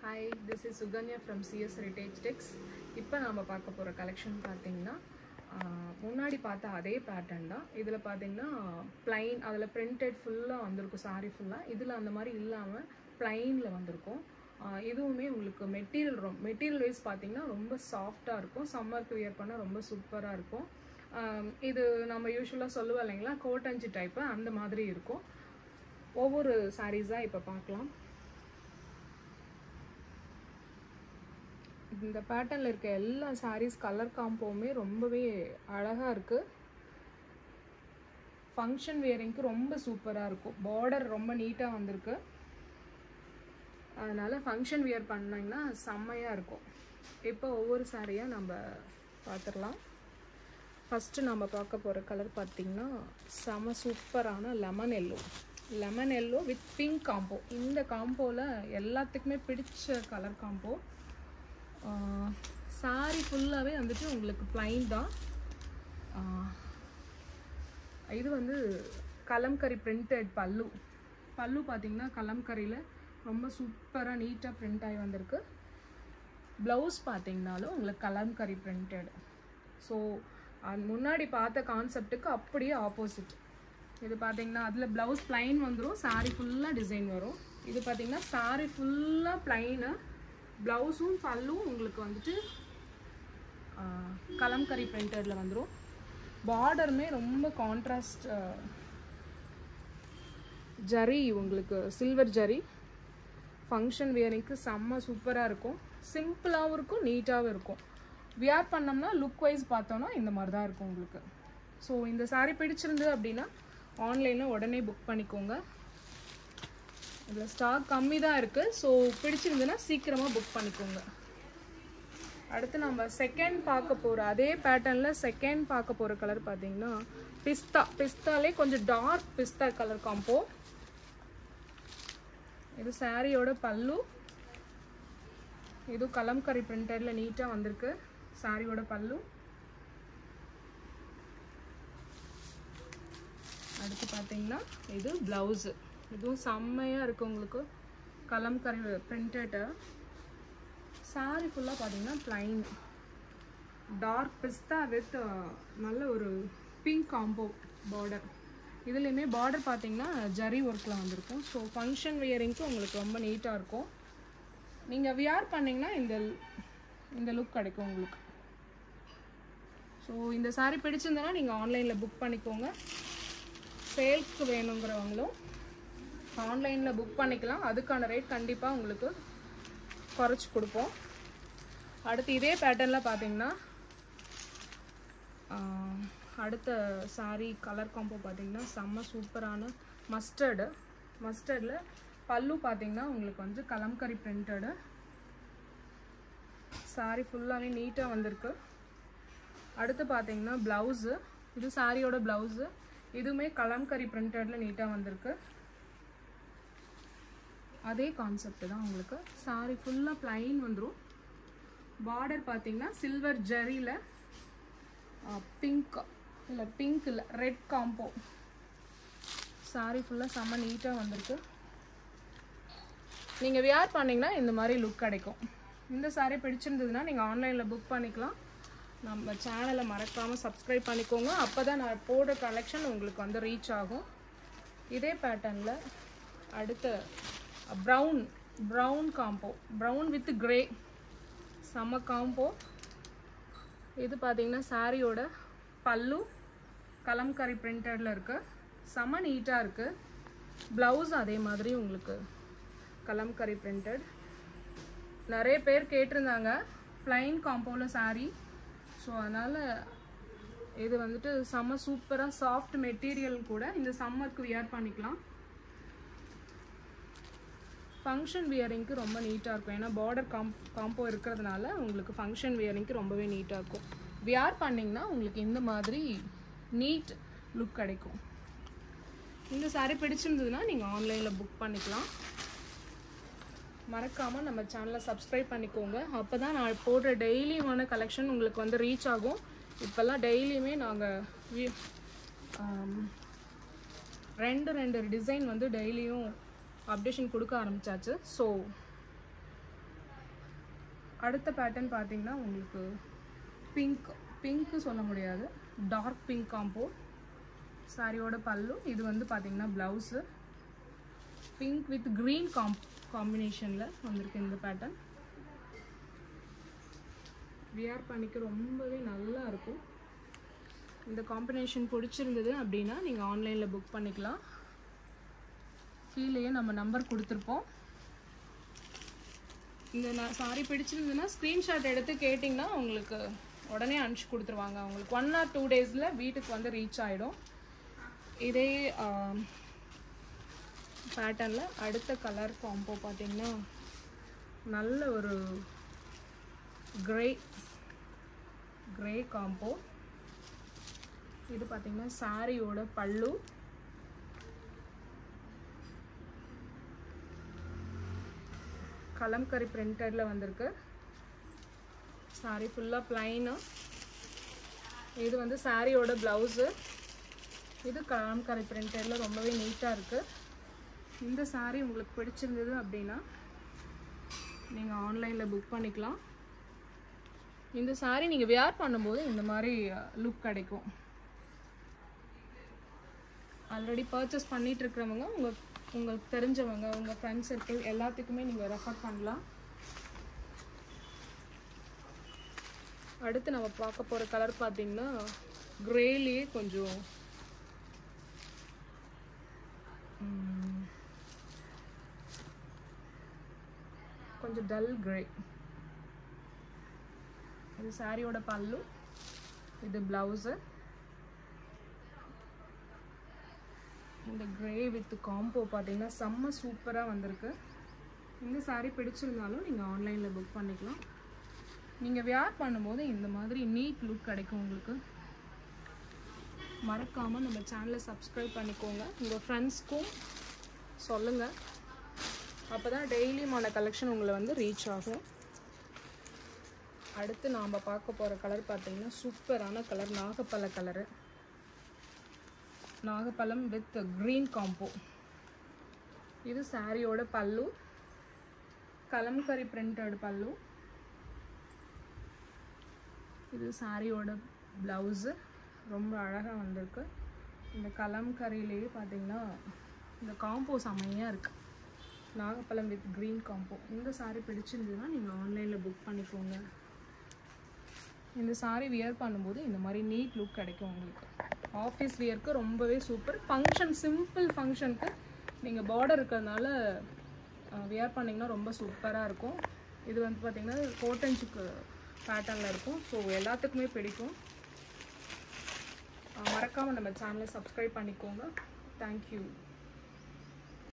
Hi, this is Suganya from CS Heritage Techs. இப்போ நாம பார்க்க போற கலெக்ஷன் பாத்தீங்கன்னா முன்னாடி பார்த்த அதே பேட்டர்ன் தான். இதுல பாத்தீங்கன்னா plain அதுல printed ஃபுல்லா வந்திருக்கும் saree ஃபுல்லா. இதுல அந்த மாதிரி இல்லாம plainல வந்திருக்கும். இதுவுமே உங்களுக்கு மெட்டீரியல் வைஸ் பாத்தீங்கன்னா ரொம்ப சாஃப்ட்டா இருக்கும். சம்மருக்கு வியர் பண்ணா ரொம்ப சூப்பரா இருக்கும். இது நம்ம யூசுவலா சொல்லுவோம் இல்லைங்களா கோட்டஞ்சி டைப் அந்த மாதிரி இருக்கும். ஒவ்வொரு சாரீஸா இப்ப பார்க்கலாம். இந்த பேட்டர்ன்ல இருக்க எல்லா sarees கலர் காம்போவுமே ரொம்பவே அழகா இருக்கு. ஃபங்க்ஷன் வேரிங்க்கு ரொம்ப சூப்பரா இருக்கும். பார்டர் ரொம்ப நீட்டா வந்திருக்கு. அதனால ஃபங்க்ஷன் வியர் பண்ணீங்கன்னா செம்மையா இருக்கும். இப்போ ஒவ்வொரு சாரியா நம்ம பார்த்துடலாம். ஃபர்ஸ்ட் நம்ம பார்க்க போற கலர் பாத்தீங்கன்னா செம சூப்பரான lemon yellow with pink combo. இந்த காம்போல எல்லாத்துக்குமே பிடிச்ச கலர் காம்போ. சாரி ஃபுல்லாவே வந்துட்டு உங்களுக்கு plain தான். இது வந்து கலம்கரி பிரிண்டட் பல்லு பாத்தீங்கன்னா கலம்கரியில ரொம்ப சூப்பரா நீட்டா பிரிண்ட் ஆகி வந்திருக்கு. ப்ளவுஸ் பாத்தீங்கன்னாலும் உங்களுக்கு கலம்கரி பிரிண்டட். ஸோ முன்னாடி பார்த்த கான்செப்டுக்கு அப்படியே ஆப்போசிட். இது பாத்தீங்கன்னா அதுல ப்ளவுஸ் plain வந்துடும், சாரி ஃபுல்லா டிசைன் வரும். இது பாத்தீங்கன்னா சாரி ஃபுல்லா பிளைன், ப்ளவுஸும் பல்லும் உங்களுக்கு வந்துட்டு கலம்கரி பிரிண்டட்ல வந்துடும். பார்டருமே ரொம்ப கான்ட்ராஸ்ட் ஜரி, உங்களுக்கு சில்வர் ஜரி. ஃபங்க்ஷன் வியரிங்க்கு செம்ம சூப்பராக இருக்கும். சிம்பிளாகவும் இருக்கும், நீட்டாகவும் இருக்கும். வியர் பண்ணோம்னா லுக் வைஸ் பார்த்தோன்னா இந்த மாதிரி தான் இருக்கும் உங்களுக்கு. ஸோ இந்த சாரீ பிடிச்சிருந்து அப்படின்னா ஆன்லைனில் உடனே புக் பண்ணிக்கோங்க. இதில் ஸ்டாக் கம்மி தான் இருக்குது. ஸோ பிடிச்சிருந்துன்னா சீக்கிரமாக புக் பண்ணிக்கோங்க. அடுத்து நம்ம செகண்ட் பார்க்க போகிற அதே பேட்டர்னில் செகண்ட் பார்க்க போகிற கலர் பார்த்தீங்கன்னா பிஸ்தாலே கொஞ்சம் டார்க் பிஸ்தா கலர் காம்போ. இது சாரியோட பல்லு. இது கலம்கரி பிரிண்டட்ல நீட்டாக வந்திருக்கு சாரியோட பல்லு. அடுத்து பார்த்தீங்கன்னா இது ப்ளவுஸு. இதுவும் செம்மையாக இருக்குது உங்களுக்கு கலம்கரி பிரிண்டட். சாரி ஃபுல்லாக பார்த்தீங்கன்னா பிளைன் டார்க் பிஸ்தா வித் நல்ல ஒரு பிங்க் காம்போ பார்டர். இதுலேயுமே பார்டர் பார்த்தீங்கன்னா ஜரி ஒர்க்கில் வந்திருக்கும். ஸோ ஃபங்க்ஷன் வியரிங்க்கு உங்களுக்கு ரொம்ப நீட்டாக இருக்கும். நீங்கள் வியர் பண்ணிங்கன்னா இந்த லுக் கிடைக்கும் உங்களுக்கு. ஸோ இந்த சாரீ பிடிச்சிருந்தனா நீங்கள் ஆன்லைனில் புக் பண்ணிக்கோங்க. சேல்க்கு வேணுங்கிறவங்களும் ஆன்லைனில் புக் பண்ணிக்கலாம். அதுக்கான ரேட் கண்டிப்பாக உங்களுக்கு குறைச்சி கொடுப்போம். அடுத்து இதே பேட்டர்னில் பார்த்தீங்கன்னா அடுத்த சாரீ கலர் காம்போ பார்த்தீங்கன்னா செம்ம சூப்பரான மஸ்டர்டில் பல்லு பார்த்தீங்கன்னா உங்களுக்கு வந்து கலம்கரி பிரிண்டடு. சாரீ ஃபுல்லாகவே நீட்டாக வந்திருக்கு. அடுத்து பார்த்தீங்கன்னா ப்ளவுஸு. இது சாரியோட ப்ளவுஸு. இதுவுமே கலம்கரி பிரிண்டடில் நீட்டாக வந்திருக்கு. அதே கான்செப்ட் தான் உங்களுக்கு. சாரி ஃபுல்லாக பிளைன் வந்துடும். பார்டர் பார்த்தீங்கன்னா சில்வர் ஜரியில் பிங்க் இல்லை ரெட் காம்போ. சாரி ஃபுல்லாக செம்ம நீட்டாக வந்திருக்கு. நீங்கள் வியர் பண்ணிங்கன்னா இந்த மாதிரி லுக் கிடைக்கும். இந்த சாரீ பிடிச்சிருந்ததுன்னா நீங்கள் ஆன்லைனில் புக் பண்ணிக்கலாம். நம்ம சேனலை மறக்காமல் சப்ஸ்கிரைப் பண்ணிக்கோங்க. அப்போ தான் நான் போடுற கலெக்ஷன் உங்களுக்கு வந்து ரீச் ஆகும். இதே பேட்டர்னில் அடுத்த brown combo, brown with grey செம்ம காம்போ. இது பார்த்தீங்கன்னா சாரியோட பல்லு கலம்கரி பிரிண்டடில் இருக்குது. செம்ம நீட்டாக இருக்குது. ப்ளவுஸ் அதே மாதிரி உங்களுக்கு கலம்கரி பிரிண்டட். நிறைய பேர் கேட்டிருந்தாங்க பிளைன் காம்போவில் சாரீ. ஸோ அதனால் இது வந்துட்டு செம்ம சூப்பராக சாஃப்ட் மெட்டீரியல் கூட. இந்த சம்மருக்கு வியர் பண்ணிக்கலாம். ஃபங்க்ஷன் வியரிங்க்கு ரொம்ப நீட்டாக இருக்கும். ஏன்னா பார்டர் காம்போ இருக்கிறதுனால உங்களுக்கு ஃபங்க்ஷன் வியரிங்க்கு ரொம்பவே நீட்டாக இருக்கும். வியர் பண்ணிங்கன்னா உங்களுக்கு இந்த மாதிரி நீட் லுக் கிடைக்கும். இந்த சாரீ பிடிச்சிருந்ததுன்னா நீங்கள் ஆன்லைனில் புக் பண்ணிக்கலாம். மறக்காமல் நம்ம சேனலை சப்ஸ்கிரைப் பண்ணிக்கோங்க. அப்போ தான் நான் போடுற டெய்லியுமான கலெக்ஷன் உங்களுக்கு வந்து ரீச் ஆகும். இப்போல்லாம் டெய்லியுமே நாங்கள் ரெண்டு டிசைன் வந்து டெய்லியும் அப்டேஷன் கொடுக்க ஆரம்பிச்சாச்சு. ஸோ அடுத்த பேட்டர்ன் பார்த்தீங்கன்னா உங்களுக்கு பிங்க்கு சொல்ல முடியாது, டார்க் பிங்க் காம்போ. சாரியோட பல்லு. இது வந்து பார்த்தீங்கன்னா ப்ளவுஸு. பிங்க் வித் க்ரீன் காம்பினேஷனில் வந்திருக்கு இந்த பேட்டர்ன். வியர் பண்ணிக்க ரொம்பவே நல்லா இருக்கும். இந்த காம்பினேஷன் பிடிச்சிருந்தது அப்படின்னா நீங்கள் ஆன்லைனில் புக் பண்ணிக்கலாம். கீழேயே நம்ம நம்பர் கொடுத்துருப்போம். இந்த சாரி பிடிச்சிருந்ததுன்னா ஸ்க்ரீன்ஷாட் எடுத்து கேட்டிங்கன்னா உங்களுக்கு உடனே அனுப்பிச்சி கொடுத்துருவாங்க. உங்களுக்கு 1 or 2 டேஸில் வீட்டுக்கு வந்து ரீச் ஆகிடும். இதே பேட்டர்னில் அடுத்த கலர் காம்போ பார்த்தீங்கன்னா நல்ல ஒரு கிரே காம்போ. இது பார்த்தீங்கன்னா சாரியோட பல்லு. கலம்கரி பிரிண்டடில் வந்திருக்கு. சாரி ஃபுல்லாக பிளைனு. இது வந்து சாரியோட ப்ளவுஸு. இது கலம்கரி பிரிண்டடில் ரொம்பவே நீட்டாக இருக்குது. இந்த சாரி உங்களுக்கு பிடிச்சிருந்தது அப்படின்னா நீங்கள் ஆன்லைனில் புக் பண்ணிக்கலாம். இந்த சாரி நீங்கள் வியர் பண்ணும்போது இந்த மாதிரி லுக் கிடைக்கும். ஆல்ரெடி பர்ச்சேஸ் பண்ணிட்டு இருக்கிறவங்க உங்களுக்கு தெரிஞ்சவங்க, உங்கள் ஃப்ரெண்ட்ஸ் சர்க்கிள் எல்லாத்துக்குமே நீங்கள் ரெஃபர் பண்ணலாம். அடுத்து நம்ம பார்க்க போகிற கலர் பார்த்தீங்கன்னா கிரேலேயே கொஞ்சம் டல் கிரே. இது சாரியோட பல்லு. இது ப்ளவுஸு. இந்த கிரே வித் காம்போ பார்த்தீங்கன்னா செம்ம சூப்பராக வந்திருக்கு. இந்த சாரீ பிடிச்சிருந்தாலும் நீங்கள் ஆன்லைனில் புக் பண்ணிக்கலாம். நீங்கள் வியர் பண்ணும்போது இந்த மாதிரி நீட் லுக் கிடைக்கும் உங்களுக்கு. மறக்காமல் நம்ம சேனலை சப்ஸ்கிரைப் பண்ணிக்கோங்க. உங்கள் ஃப்ரெண்ட்ஸ்க்கும் சொல்லுங்கள். அப்போ தான் டெய்லியுமான கலெக்ஷன் உங்களை வந்து ரீச் ஆகும். அடுத்து நாம் பார்க்க போகிற கலர் பார்த்தீங்கன்னா சூப்பரான கலர், நாகப்பழ கலரு. நாகப்பழம் வித் க்ரீன் காம்போ. இது சாரியோட பல்லு. கலம்கரி பிரிண்டட் பல்லு. இது சாரியோட ப்ளவுஸு. ரொம்ப அழகாக வந்திருக்கு. இந்த கலம்கரியிலேயே பார்த்தீங்கன்னா இந்த காம்போ செம்மையாக இருக்குது. நாகப்பழம் வித் க்ரீன் காம்போ. இந்த சாரீ பிடிச்சிருந்ததுன்னா நீங்கள் ஆன்லைனில் புக் பண்ணிக்கோங்க. இந்த சாரீ வியர் பண்ணும்போது இந்த மாதிரி நீட் லுக் கிடைக்கும் உங்களுக்கு. ஆஃபீஸ் வியருக்கு ரொம்பவே சூப்பர். ஃபங்க்ஷன், சிம்பிள் ஃபங்க்ஷனுக்கு நீங்கள் பார்டர் இருக்கிறதுனால வியர் பண்ணிங்கன்னா ரொம்ப சூப்பராக இருக்கும். இது வந்து பார்த்திங்கன்னா கோட்டன்ஸுக்கு பேட்டர்னில் இருக்கும். ஸோ எல்லாத்துக்குமே பிடிக்கும். மறக்காமல் நம்ம சேனலை சப்ஸ்கிரைப் பண்ணிக்கோங்க. தேங்க்யூ.